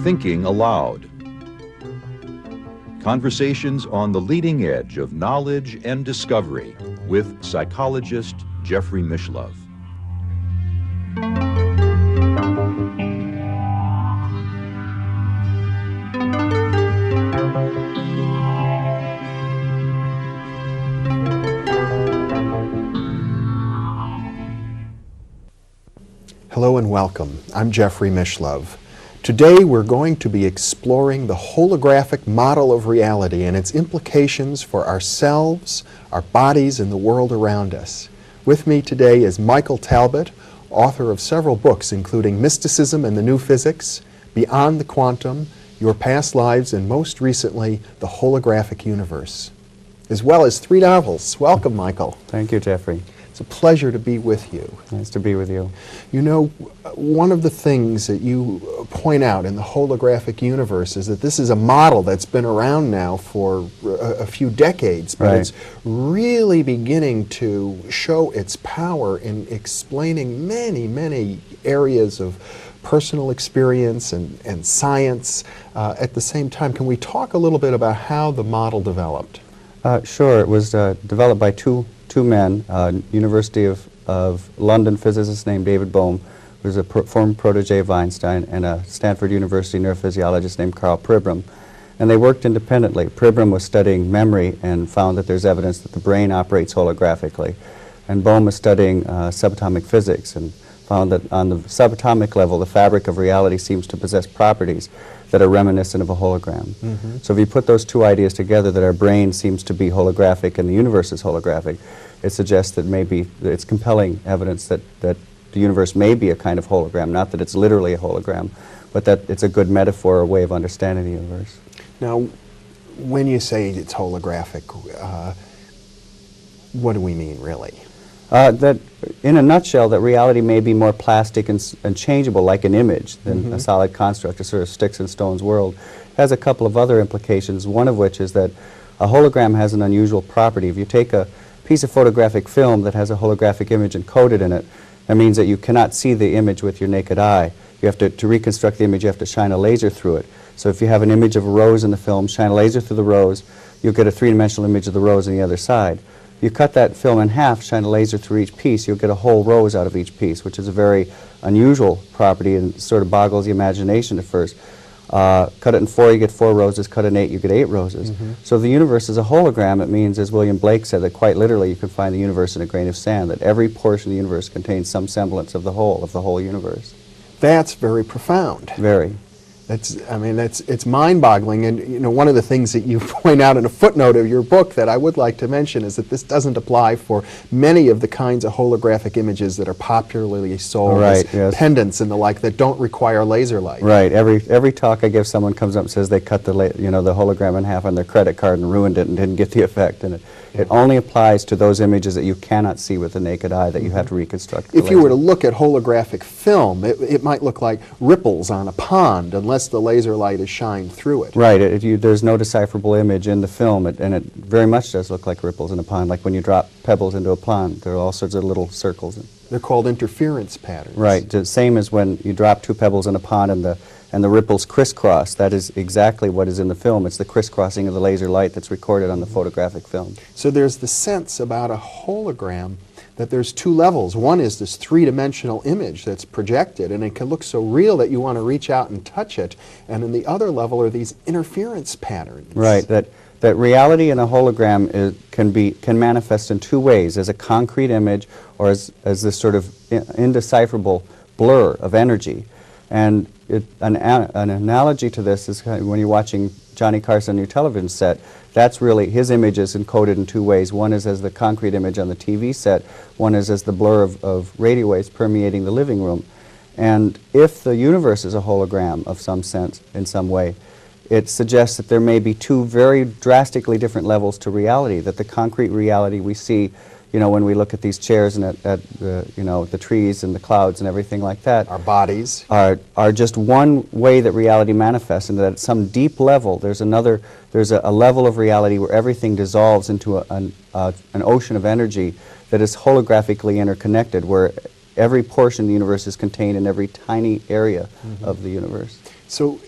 Thinking Aloud. Conversations on the leading edge of knowledge and discovery with psychologist Jeffrey Mishlove. Hello and welcome. I'm Jeffrey Mishlove. Today we're going to be exploring the holographic model of reality and its implications for ourselves, our bodies, and the world around us. With me today is Michael Talbot, author of several books including Mysticism and the New Physics, Beyond the Quantum, Your Past Lives, and most recently, The Holographic Universe, as well as 3 novels. Welcome, Michael. Thank you, Jeffrey. It's a pleasure to be with you. Nice to be with you. You know, one of the things that you point out in the holographic universe is that this is a model that's been around now for a few decades, but it's really beginning to show its power in explaining many, many areas of personal experience and science at the same time. Can we talk a little bit about how the model developed? Sure. It was developed by two men, University of London physicist named David Bohm, who was a former protege of Einstein, and a Stanford University neurophysiologist named Carl Pribram. And they worked independently. Pribram was studying memory and found that there's evidence that the brain operates holographically. And Bohm was studying subatomic physics and found that on the subatomic level, the fabric of reality seems to possess properties that are reminiscent of a hologram. So if you put those two ideas together, that our brain seems to be holographic and the universe is holographic, it suggests that maybe it's compelling evidence that the universe may be a kind of hologram, not that it's literally a hologram, but that it's a good metaphor or way of understanding the universe. Now, when you say it's holographic, what do we mean, really? That, in a nutshell, that reality may be more plastic and changeable like an image than a solid construct, a sort of sticks and stones world. It has a couple of other implications, one of which is that a hologram has an unusual property. If you take a piece of photographic film that has a holographic image encoded in it, that means that you cannot see the image with your naked eye. You have to reconstruct the image, you have to shine a laser through it. So if you have an image of a rose in the film, shine a laser through the rose, you'll get a three-dimensional image of the rose on the other side. You cut that film in half, shine a laser through each piece, you'll get a whole rose out of each piece, which is a very unusual property and sort of boggles the imagination at first. Cut it in 4, you get 4 roses. Cut it in 8, you get 8 roses. So the universe is a hologram. It means, as William Blake said, that quite literally you can find the universe in a grain of sand, that every portion of the universe contains some semblance of the whole universe. That's very profound. Very. It's mind-boggling, and you know, one of the things that you point out in a footnote of your book that I would like to mention is that this doesn't apply for many of the kinds of holographic images that are popularly sold as pendants and the like that don't require laser light. Right. Every talk I give, someone comes up and says they cut the hologram in half on their credit card and ruined it and didn't get the effect. And it only applies to those images that you cannot see with the naked eye, that you have to reconstruct. If you were to look at holographic film, it might look like ripples on a pond unless the laser light is shined through it. Right. There's no decipherable image in the film, and it very much does look like ripples in a pond, like when you drop pebbles into a pond. There are all sorts of little circles. They're called interference patterns. Right. The same as when you drop 2 pebbles in a pond and the ripples crisscross. That is exactly what is in the film. It's the crisscrossing of the laser light that's recorded on the photographic film. So there's the sense about a hologram that there's 2 levels. One is this 3-dimensional image that's projected, and it can look so real that you want to reach out and touch it. And then the other level are these interference patterns. Right. That reality in a hologram can manifest in 2 ways: as a concrete image, or as this sort of indecipherable blur of energy. And an analogy to this is kind of when you're watching Johnny Carson on your television set. That's really, his image is encoded in 2 ways. One is as the concrete image on the TV set. One is as the blur of radio waves permeating the living room. And if the universe is a hologram of some sense, in some way, it suggests that there may be 2 very drastically different levels to reality, that the concrete reality we see, you know, when we look at these chairs and at the, you know, the trees and the clouds and everything like that. Our bodies. Are just one way that reality manifests, and that at some deep level there's a level of reality where everything dissolves into an ocean of energy that is holographically interconnected, where every portion of the universe is contained in every tiny area of the universe. So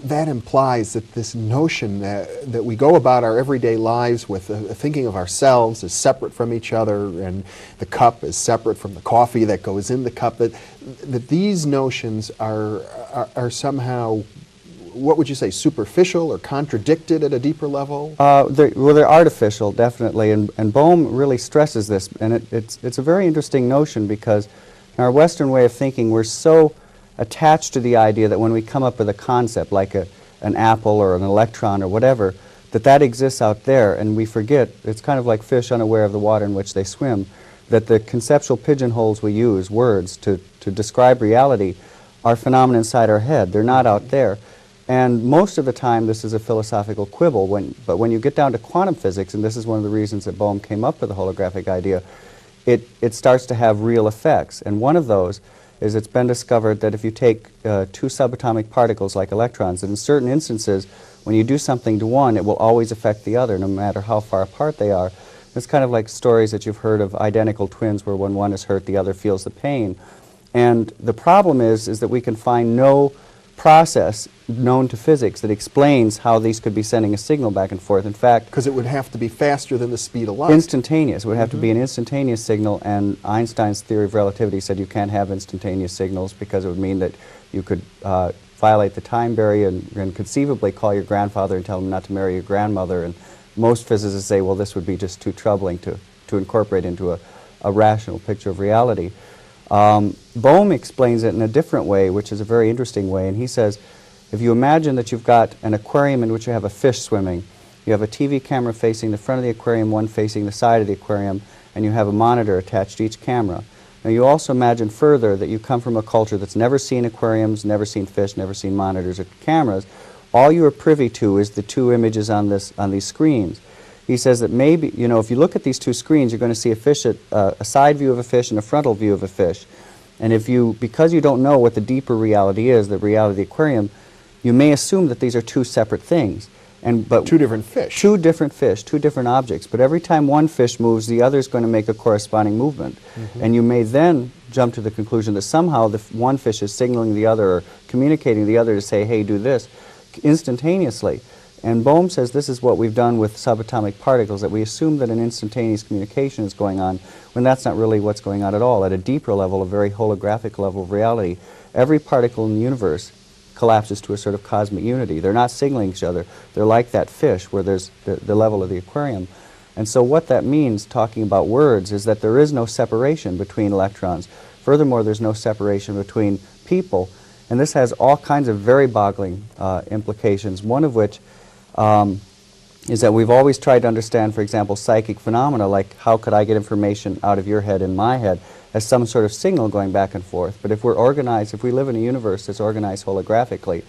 that implies that this notion that we go about our everyday lives with thinking of ourselves as separate from each other, and the cup is separate from the coffee that goes in the cup, that these notions are somehow, what would you say, superficial or contradicted at a deeper level? They're artificial, definitely, and Bohm really stresses this, and it's a very interesting notion, because in our Western way of thinking, we're so attached to the idea that when we come up with a concept like an apple or an electron or whatever, that exists out there, and we forget, it's kind of like fish unaware of the water in which they swim, that the conceptual pigeonholes we use, words, to describe reality, are phenomena inside our head. They're not out there. And most of the time this is a philosophical quibble, but when you get down to quantum physics, and this is one of the reasons that Bohm came up with the holographic idea, it starts to have real effects. And one of those is it's been discovered that if you take two subatomic particles like electrons, that in certain instances, when you do something to one, it will always affect the other, no matter how far apart they are. It's kind of like stories that you've heard of identical twins, where when one is hurt, the other feels the pain. And the problem is that we can find no process known to physics that explains how these could be sending a signal back and forth. In fact, because it would have to be faster than the speed of light. Instantaneous. It would have to be an instantaneous signal, and Einstein's theory of relativity said you can't have instantaneous signals, because it would mean that you could violate the time barrier and conceivably call your grandfather and tell him not to marry your grandmother. And most physicists say, well, this would be just too troubling to incorporate into a rational picture of reality. Bohm explains it in a different way, which is a very interesting way, and he says, if you imagine that you've got an aquarium in which you have a fish swimming, you have a TV camera facing the front of the aquarium, one facing the side of the aquarium, and you have a monitor attached to each camera. Now you also imagine further that you come from a culture that's never seen aquariums, never seen fish, never seen monitors or cameras. All you are privy to is the two images on these screens. He says that maybe, you know, if you look at these two screens, you're going to see a side view of a fish and a frontal view of a fish. And because you don't know what the deeper reality is, the reality of the aquarium, you may assume that these are two separate things. But two different fish. Two different fish, two different objects. But every time one fish moves, the other is going to make a corresponding movement. And you may then jump to the conclusion that somehow the one fish is signaling the other or communicating the other to say, hey, do this, instantaneously. And Bohm says this is what we've done with subatomic particles, that we assume that an instantaneous communication is going on, when that's not really what's going on at all. At a deeper level, a very holographic level of reality, every particle in the universe collapses to a sort of cosmic unity. They're not signaling each other. They're like that fish where there's the level of the aquarium. And so what that means, talking about words, is that there is no separation between electrons. Furthermore, there's no separation between people. And this has all kinds of very boggling implications, one of which is that we've always tried to understand, for example, psychic phenomena, like how could I get information out of your head in my head, as some sort of signal going back and forth. But if we're organized, if we live in a universe that's organized holographically,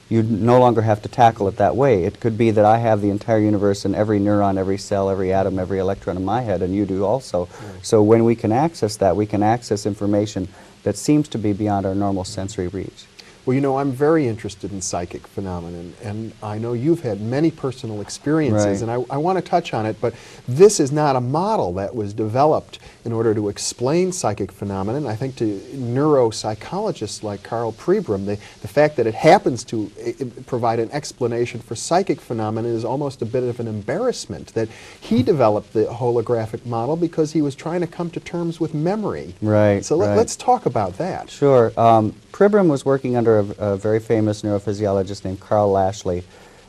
you no longer have to tackle it that way. It could be that I have the entire universe and every neuron, every cell, every atom, every electron in my head, and you do also. So when we can access that, we can access information that seems to be beyond our normal sensory reach. Well, you know, I'm very interested in psychic phenomena, and I know you've had many personal experiences, and I want to touch on it, but this is not a model that was developed in order to explain psychic phenomena. And I think to neuropsychologists like Carl Pribram, the fact that it happens to provide an explanation for psychic phenomena is almost a bit of an embarrassment, that he developed the holographic model because he was trying to come to terms with memory. Right. So let's talk about that. Sure. Pribram was working under a very famous neurophysiologist named Carl Lashley,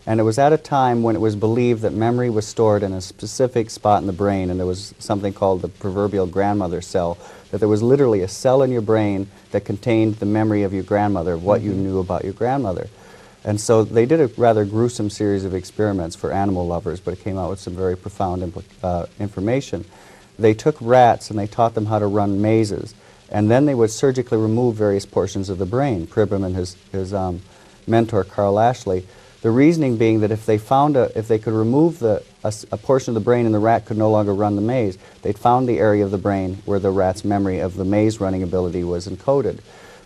and it was at a time when it was believed that memory was stored in a specific spot in the brain, and there was something called the proverbial grandmother cell, that there was literally a cell in your brain that contained the memory of your grandmother, of what you knew about your grandmother. And so they did a rather gruesome series of experiments for animal lovers, but it came out with some very profound information. They took rats and they taught them how to run mazes. And then they would surgically remove various portions of the brain, Pribram and his mentor, Carl Lashley. The reasoning being that if they could remove a portion of the brain and the rat could no longer run the maze, they'd found the area of the brain where the rat's memory of the maze running ability was encoded.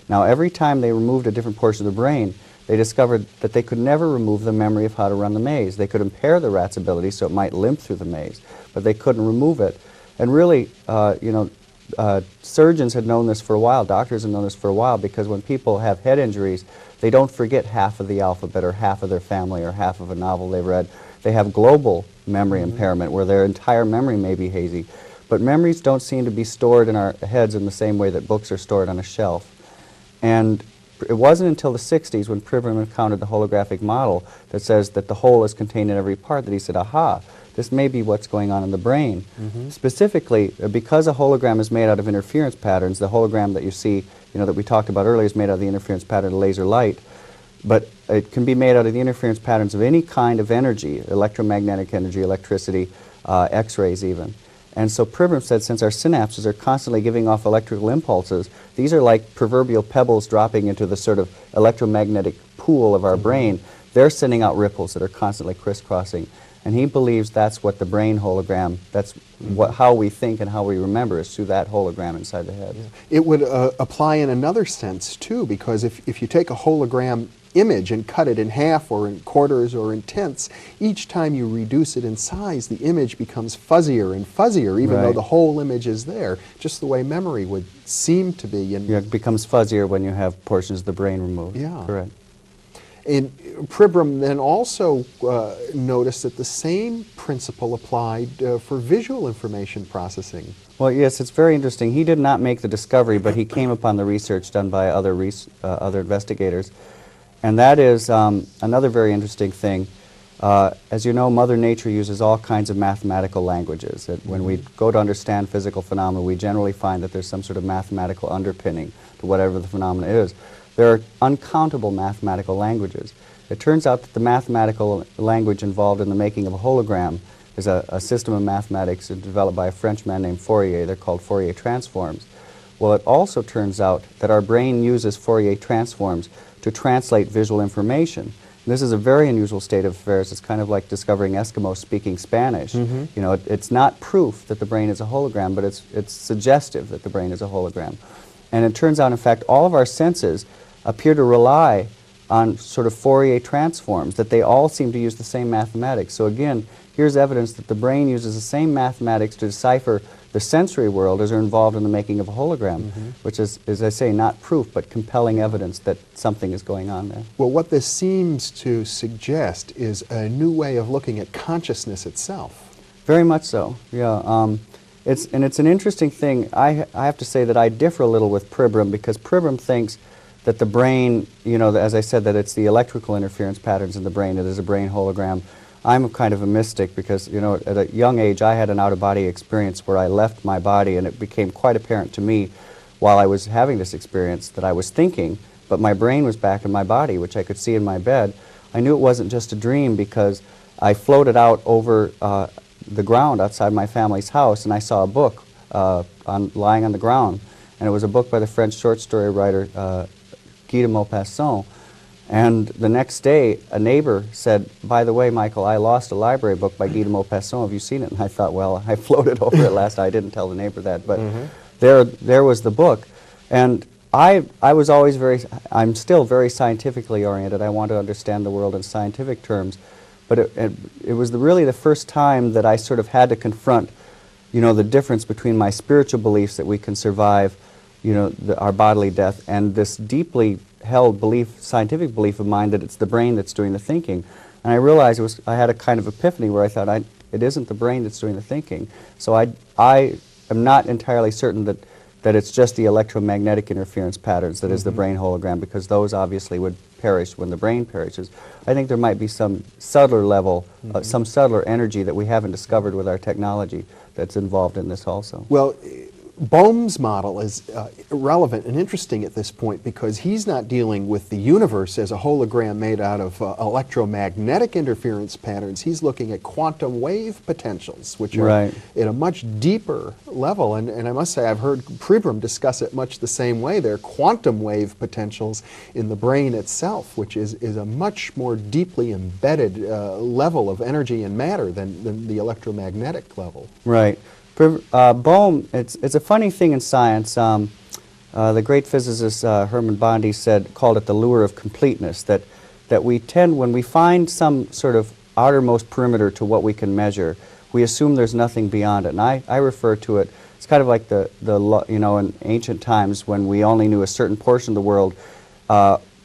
Now, every time they removed a different portion of the brain, they discovered that they could never remove the memory of how to run the maze. They could impair the rat's ability so it might limp through the maze, but they couldn't remove it. And really, you know, surgeons had known this for a while, doctors had known this for a while, because when people have head injuries, they don't forget half of the alphabet or half of their family or half of a novel they've read. They have global memory impairment where their entire memory may be hazy. But memories don't seem to be stored in our heads in the same way that books are stored on a shelf. And it wasn't until the 60s when Pribram encountered the holographic model that says that the whole is contained in every part that he said, aha, this may be what's going on in the brain. Specifically, because a hologram is made out of interference patterns, the hologram that you see, that we talked about earlier is made out of the interference pattern of laser light, but it can be made out of the interference patterns of any kind of energy, electromagnetic energy, electricity, X-rays even. And so Pribram said, since our synapses are constantly giving off electrical impulses, these are like proverbial pebbles dropping into the sort of electromagnetic pool of our brain. They're sending out ripples that are constantly crisscrossing. And he believes that's what the brain hologram, that's how we think and how we remember is through that hologram inside the head. It would apply in another sense, too, because if you take a hologram image and cut it in half or in quarters or in tenths, each time you reduce it in size, the image becomes fuzzier and fuzzier, even though the whole image is there, just the way memory would seem to be. And it becomes fuzzier when you have portions of the brain removed. Yeah. Correct. And Pribram then also noticed that the same principle applied for visual information processing. Well, yes, it's very interesting. He did not make the discovery, but he came upon the research done by other investigators. And that is another very interesting thing. As you know, Mother Nature uses all kinds of mathematical languages. When we go to understand physical phenomena, we generally find that there's some sort of mathematical underpinning to whatever the phenomena is. There are uncountable mathematical languages. It turns out that the mathematical language involved in the making of a hologram is a system of mathematics developed by a Frenchman named Fourier. They're called Fourier transforms. Well, it also turns out that our brain uses Fourier transforms to translate visual information. And this is a very unusual state of affairs. It's kind of like discovering Eskimos speaking Spanish. It's not proof that the brain is a hologram, but it's suggestive that the brain is a hologram. And it turns out, in fact, all of our senses appear to rely on sort of Fourier transforms, that they all seem to use the same mathematics. So again, here's evidence that the brain uses the same mathematics to decipher the sensory world as are involved in the making of a hologram, which is, as I say, not proof, but compelling evidence that something is going on there. Well, what this seems to suggest is a new way of looking at consciousness itself. Very much so, yeah. It's an interesting thing. I have to say that I differ a little with Pribram, because Pribram thinks that the brain, as I said, that it's the electrical interference patterns in the brain, it is a brain hologram. I'm kind of a mystic because, at a young age I had an out-of-body experience where I left my body, and it became quite apparent to me while I was having this experience that I was thinking, but my brain was back in my body, which I could see in my bed. I knew it wasn't just a dream because I floated out over the ground outside my family's house, and I saw a book lying on the ground, and it was a book by the French short story writer Guy de Maupassant. And the next day, a neighbor said, by the way, Michael, I lost a library book by Guy de Maupassant. Have you seen it? And I thought, well, I floated over it last night. I didn't tell the neighbor that. But there was the book. And I was always I'm still very scientifically oriented. I want to understand the world in scientific terms. But it was really the first time that I sort of had to confront, the difference between my spiritual beliefs that we can survive, our bodily death, and this deeply held belief, scientific belief of mine that it's the brain that's doing the thinking. And I realized I had a kind of epiphany where I thought it isn't the brain that's doing the thinking. So I am not entirely certain that it's just the electromagnetic interference patterns that is the brain hologram, because those obviously would perish when the brain perishes. I think there might be some subtler level, some subtler energy that we haven't discovered with our technology that's involved in this also. Well, Bohm's model is relevant and interesting at this point because he's not dealing with the universe as a hologram made out of electromagnetic interference patterns. He's looking at quantum wave potentials, which are at a much deeper level. And I must say, I've heard Pribram discuss it much the same way. There are quantum wave potentials in the brain itself, which is a much more deeply embedded level of energy and matter than the electromagnetic level. Right. Bohm, it's a funny thing in science. The great physicist Hermann Bondi called it the lure of completeness, that we tend, when we find some sort of outermost perimeter to what we can measure, we assume there's nothing beyond it. And I refer to it It's kind of like you know, in ancient times when we only knew a certain portion of the world,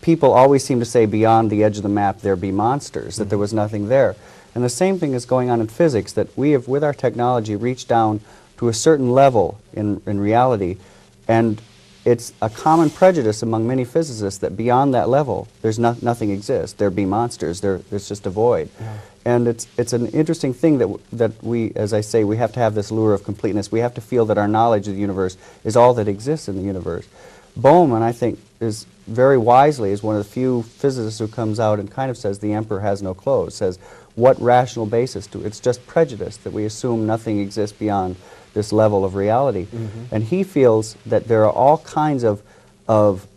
people always seem to say beyond the edge of the map there be monsters, that there was nothing there. And the same thing is going on in physics, that we have, with our technology, reached down to a certain level in reality, and it's a common prejudice among many physicists that beyond that level, there's nothing exists. There be monsters. There's just a void. Yeah. And it's an interesting thing that we, as I say, we have to have this lure of completeness. We have to feel that our knowledge of the universe is all that exists in the universe. Bohm, I think, is very wisely is one of the few physicists who comes out and kind of says the emperor has no clothes, says what rational basis do it's just prejudice that we assume nothing exists beyond this level of reality. And he feels that there are all kinds of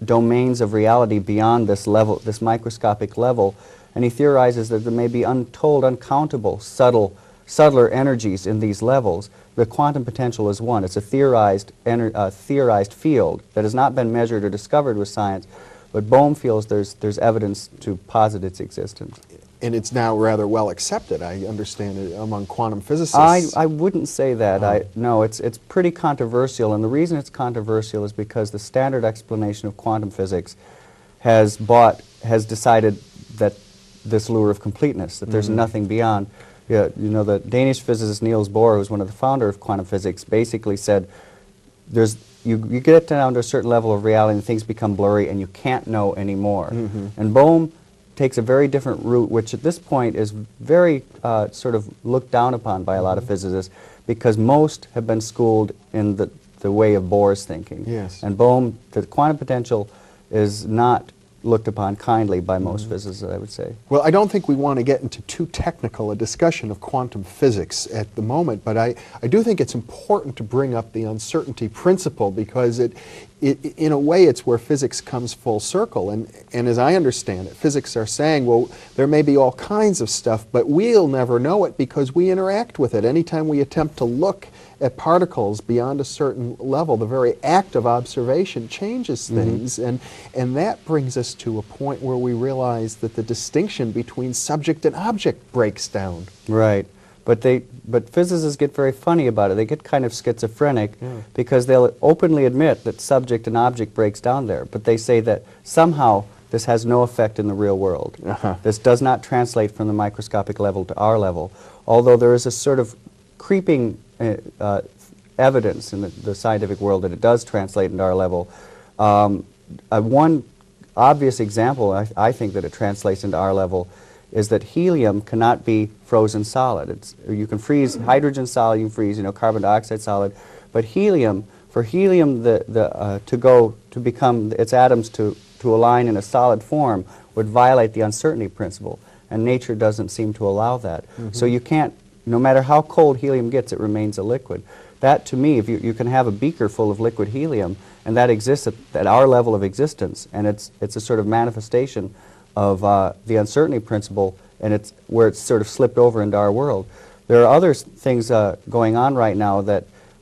domains of reality beyond this level, this microscopic level, and he theorizes that there may be untold, uncountable, subtler energies in these levels. The quantum potential is one. It's a theorized field that has not been measured or discovered with science, but Bohm feels there's evidence to posit its existence. And it's now rather well accepted, I understand, it, among quantum physicists. I wouldn't say that. No, it's pretty controversial, and the reason it's controversial is because the standard explanation of quantum physics has decided that this lure of completeness, that there's nothing beyond. Yeah, you know, the Danish physicist Niels Bohr, who's one of the founders of quantum physics, basically said you get down to a certain level of reality and things become blurry and you can't know anymore. And Bohm takes a very different route, which at this point is very sort of looked down upon by a lot of physicists, because most have been schooled in the way of Bohr's thinking. Yes. And Bohm, the quantum potential is not looked upon kindly by most physicists, I would say. Well, I don't think we want to get into too technical a discussion of quantum physics at the moment, but I do think it's important to bring up the uncertainty principle, because in a way it's where physics comes full circle. And as I understand it, physics are saying, well, there may be all kinds of stuff, but we'll never know it because we interact with it. Anytime we attempt to look at particles beyond a certain level, the very act of observation changes things, and that brings us to a point where we realize that the distinction between subject and object breaks down. Right. But physicists get very funny about it. They get kind of schizophrenic because they'll openly admit that subject and object breaks down there, but they say that somehow this has no effect in the real world. This does not translate from the microscopic level to our level, although there is a sort of creeping evidence in the scientific world that it does translate into our level. One obvious example, I think, that it translates into our level is that helium cannot be frozen solid. You can freeze hydrogen solid, you can freeze carbon dioxide solid, but helium, for helium to become its atoms to align in a solid form would violate the uncertainty principle, and nature doesn't seem to allow that. So you can't, no matter how cold helium gets, it remains a liquid. That, to me, if you can have a beaker full of liquid helium, and that exists at our level of existence, and it's a sort of manifestation of the uncertainty principle, and it's where it's sort of slipped over into our world. There are other things going on right now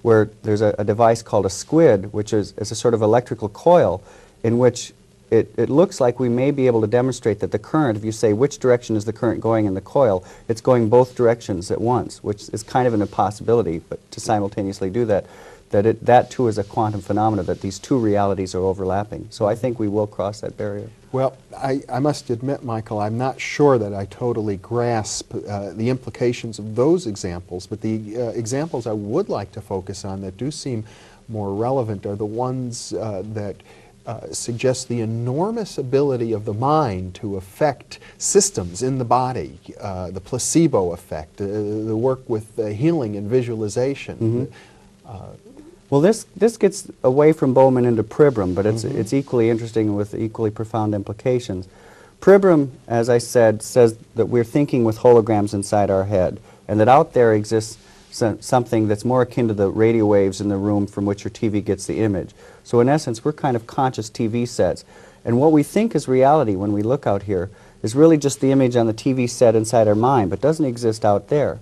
where there's a device called a squid, which is a sort of electrical coil in which it looks like we may be able to demonstrate that the current, if you say which direction is the current going in the coil, it's going both directions at once, which is kind of an impossibility, but to simultaneously do that, that too is a quantum phenomenon, that these two realities are overlapping. So I think we will cross that barrier. Well, I must admit, Michael, I'm not sure that I totally grasp the implications of those examples, but the examples I would like to focus on that do seem more relevant are the ones that suggest the enormous ability of the mind to affect systems in the body, the placebo effect, the work with healing and visualization. Well, this gets away from Bowman into Pribram, but it's equally interesting with equally profound implications. Pribram, as I said, says that we're thinking with holograms inside our head, and that out there exists something that's more akin to the radio waves in the room from which your TV gets the image. So in essence, we're kind of conscious TV sets. And what we think is reality when we look out here is really just the image on the TV set inside our mind, but doesn't exist out there.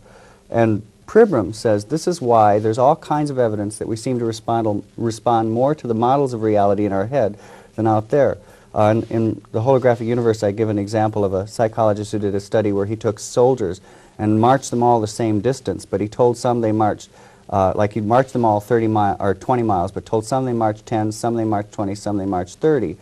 And Pribram says this is why there's all kinds of evidence that we seem to respond more to the models of reality in our head than out there. In the holographic universe, I give an example of a psychologist who did a study where he took soldiers and marched them all the same distance, but he told some they marched Like he'd march them all 30 miles or 20 miles, but told some they marched 10, some they marched 20, some they marched 30.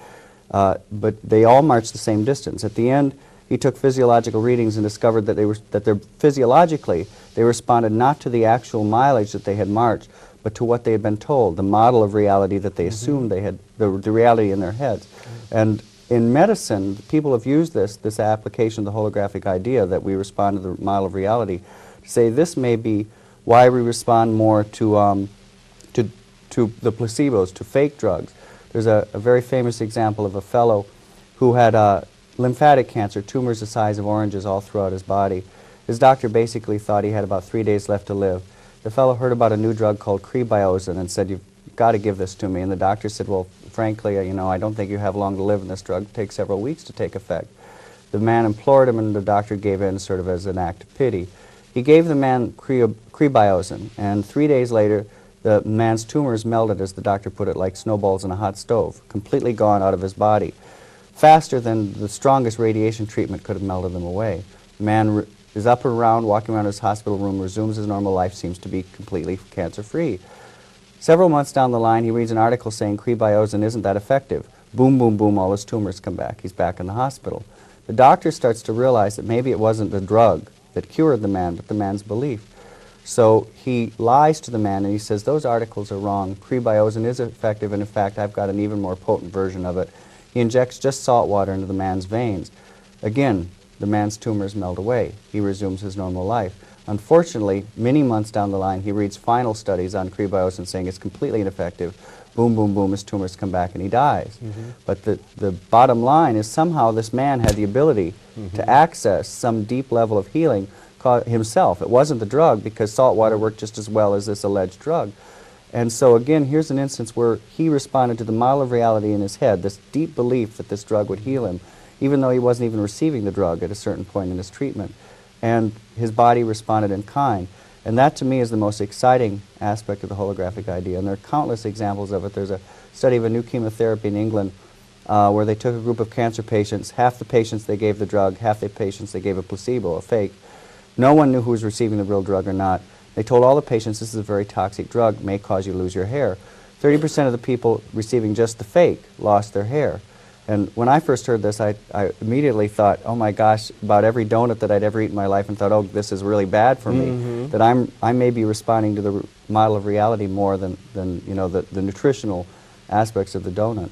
But they all marched the same distance. At the end, he took physiological readings and discovered that physiologically they responded not to the actual mileage that they had marched, but to what they had been told, the model of reality that they assumed they had, the reality in their heads. And in medicine, people have used this application of the holographic idea that we respond to the model of reality to say this may be why we respond more to the placebos, to fake drugs. There's a very famous example of a fellow who had lymphatic cancer, tumors the size of oranges all throughout his body. His doctor basically thought he had about 3 days left to live. The fellow heard about a new drug called Crebiozin and said, "You've got to give this to me." And the doctor said, "Well, frankly, you know, I don't think you have long to live, and this drug takes several weeks to take effect." The man implored him, and the doctor gave in sort of as an act of pity. He gave the man Crebiozin, and 3 days later, the man's tumors melted, as the doctor put it, like snowballs in a hot stove, completely gone out of his body, faster than the strongest radiation treatment could have melted them away. The man is up and around, walking around his hospital room, resumes his normal life, seems to be completely cancer-free. Several months down the line, he reads an article saying Crebiozin isn't that effective. Boom, boom, boom, all his tumors come back. He's back in the hospital. The doctor starts to realize that maybe it wasn't the drug that cured the man, but the man's belief. So he lies to the man and he says, "Those articles are wrong. Crebiozin is effective, and in fact, I've got an even more potent version of it." He injects just salt water into the man's veins. Again, the man's tumors melt away. He resumes his normal life. Unfortunately, many months down the line, he reads final studies on Crebiozin saying it's completely ineffective. Boom, boom, boom, his tumors come back and he dies. But the bottom line is somehow this man had the ability to access some deep level of healing himself. It wasn't the drug, because salt water worked just as well as this alleged drug. And so again, here's an instance where he responded to the model of reality in his head, this deep belief that this drug would heal him, even though he wasn't even receiving the drug at a certain point in his treatment. And his body responded in kind. And that, to me, is the most exciting aspect of the holographic idea. And there are countless examples of it. There's a study of a new chemotherapy in England where they took a group of cancer patients. Half the patients they gave the drug, half the patients they gave a placebo, a fake. No one knew who was receiving the real drug or not. They told all the patients, "This is a very toxic drug, may cause you to lose your hair." 30% of the people receiving just the fake lost their hair. And when I first heard this, I immediately thought, oh my gosh, about every donut that I'd ever eaten in my life, and thought, oh, this is really bad for me. That I may be responding to the model of reality more than you know, the nutritional aspects of the donut.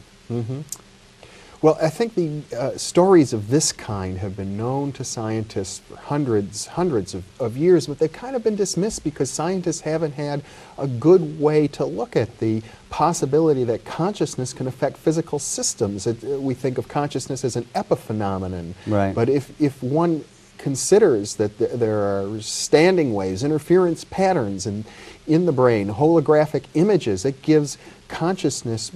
Well, I think the stories of this kind have been known to scientists for hundreds of years, but they've kind of been dismissed because scientists haven't had a good way to look at the possibility that consciousness can affect physical systems. We think of consciousness as an epiphenomenon, Right. But if one considers that there are standing waves, interference patterns in the brain, holographic images, it gives consciousness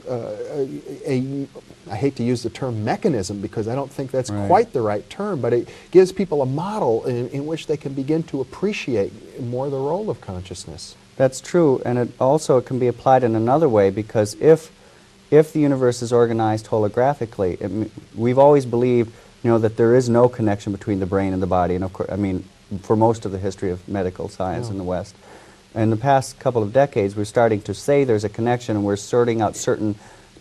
I hate to use the term mechanism because I don't think that's quite the right term, but it gives people a model in which they can begin to appreciate more the role of consciousness. That's true, and it can be applied in another way, because if the universe is organized holographically, we've always believed, you know, that there is no connection between the brain and the body, and of course, I mean, for most of the history of medical science in the West. In the past couple of decades, we're starting to say there's a connection, and we're sorting out certain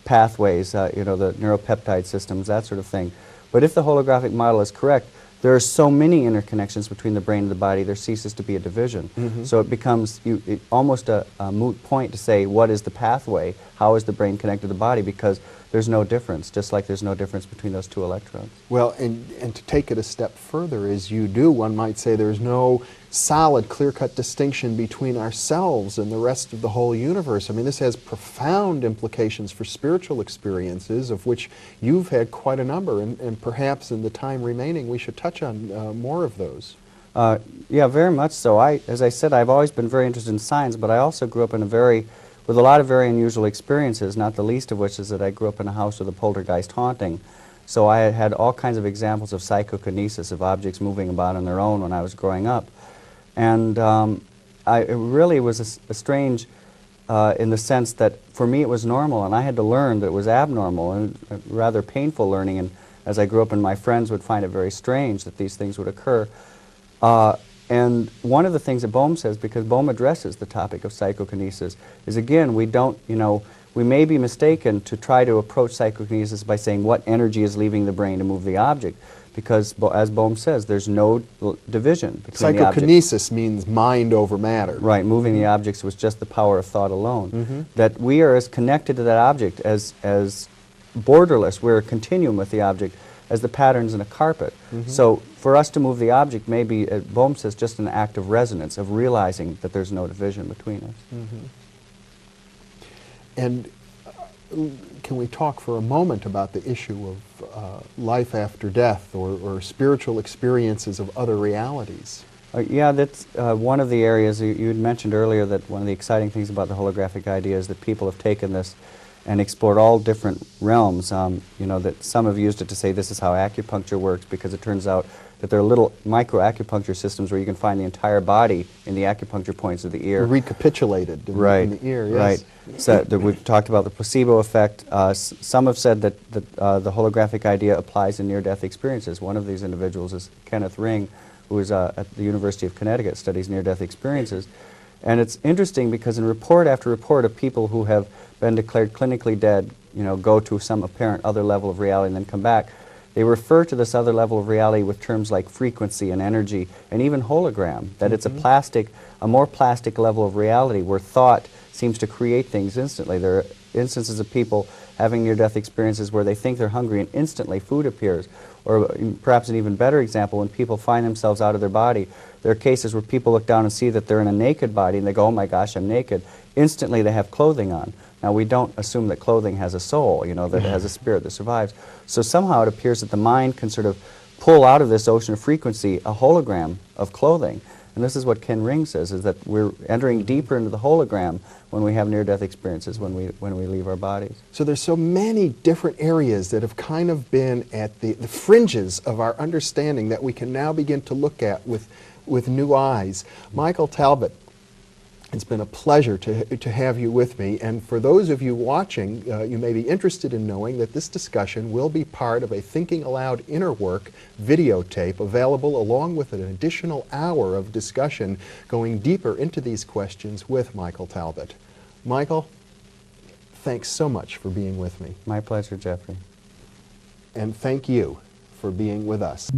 pathways, you know, the neuropeptide systems, that sort of thing. But if the holographic model is correct, there are so many interconnections between the brain and the body, there ceases to be a division. So it becomes almost a moot point to say, what is the pathway? How is the brain connected to the body? Because there's no difference, just like there's no difference between those two electrons. Well, and to take it a step further, as you do, one might say there's no solid, clear-cut distinction between ourselves and the rest of the whole universe. I mean, this has profound implications for spiritual experiences, of which you've had quite a number, and perhaps in the time remaining we should touch on more of those. Yeah, very much so. As I said, I've always been very interested in science, but I also grew up with a lot of very unusual experiences, not the least of which is that I grew up in a house with a poltergeist haunting. So I had all kinds of examples of psychokinesis, of objects moving about on their own when I was growing up. And it really was a strange, in the sense that for me it was normal, and I had to learn that it was abnormal, and rather painful learning. And as I grew up, and my friends would find it very strange that these things would occur. And one of the things that Bohm says, because Bohm addresses the topic of psychokinesis, is again, we don't, we may be mistaken to try to approach psychokinesis by saying what energy is leaving the brain to move the object, because as Bohm says, there's no division between the objects. Psychokinesis means mind over matter. Right, moving the objects was just the power of thought alone. That we are as connected to that object, as borderless, we're a continuum with the object, as the patterns in a carpet. So for us to move the object may be, Bohm says, just an act of resonance, of realizing that there's no division between us. And can we talk for a moment about the issue of life after death, or spiritual experiences of other realities? Yeah, that's one of the areas you had mentioned earlier, that one of the exciting things about the holographic idea is that people have taken this and explored all different realms. That some have used it to say this is how acupuncture works, because it turns out that there are little micro-acupuncture systems where you can find the entire body in the acupuncture points of the ear. Recapitulated in, in the ear, yes. Right. So we've talked about the placebo effect. Some have said that the holographic idea applies in near-death experiences. One of these individuals is Kenneth Ring, who is at the University of Connecticut, studies near-death experiences. And it's interesting because in report after report of people who have been declared clinically dead, go to some apparent other level of reality and then come back, they refer to this other level of reality with terms like frequency and energy and even hologram, that it's a more plastic level of reality where thought seems to create things instantly. There are instances of people having near-death experiences where they think they're hungry and instantly food appears. Or perhaps an even better example, when people find themselves out of their body, there are cases where people look down and see that they're in a naked body and they go, oh my gosh, I'm naked. Instantly they have clothing on. Now we don't assume that clothing has a soul, that it has a spirit that survives. So somehow it appears that the mind can sort of pull out of this ocean of frequency a hologram of clothing. And this is what Ken Ring says, is that we're entering deeper into the hologram when we have near-death experiences, when we leave our bodies. So there's so many different areas that have kind of been at the fringes of our understanding that we can now begin to look at with new eyes. Michael Talbot, it's been a pleasure to have you with me, and for those of you watching, you may be interested in knowing that this discussion will be part of a Thinking Aloud Inner Work videotape available along with an additional hour of discussion going deeper into these questions with Michael Talbot. Michael, thanks so much for being with me. My pleasure, Jeffrey. And thank you for being with us.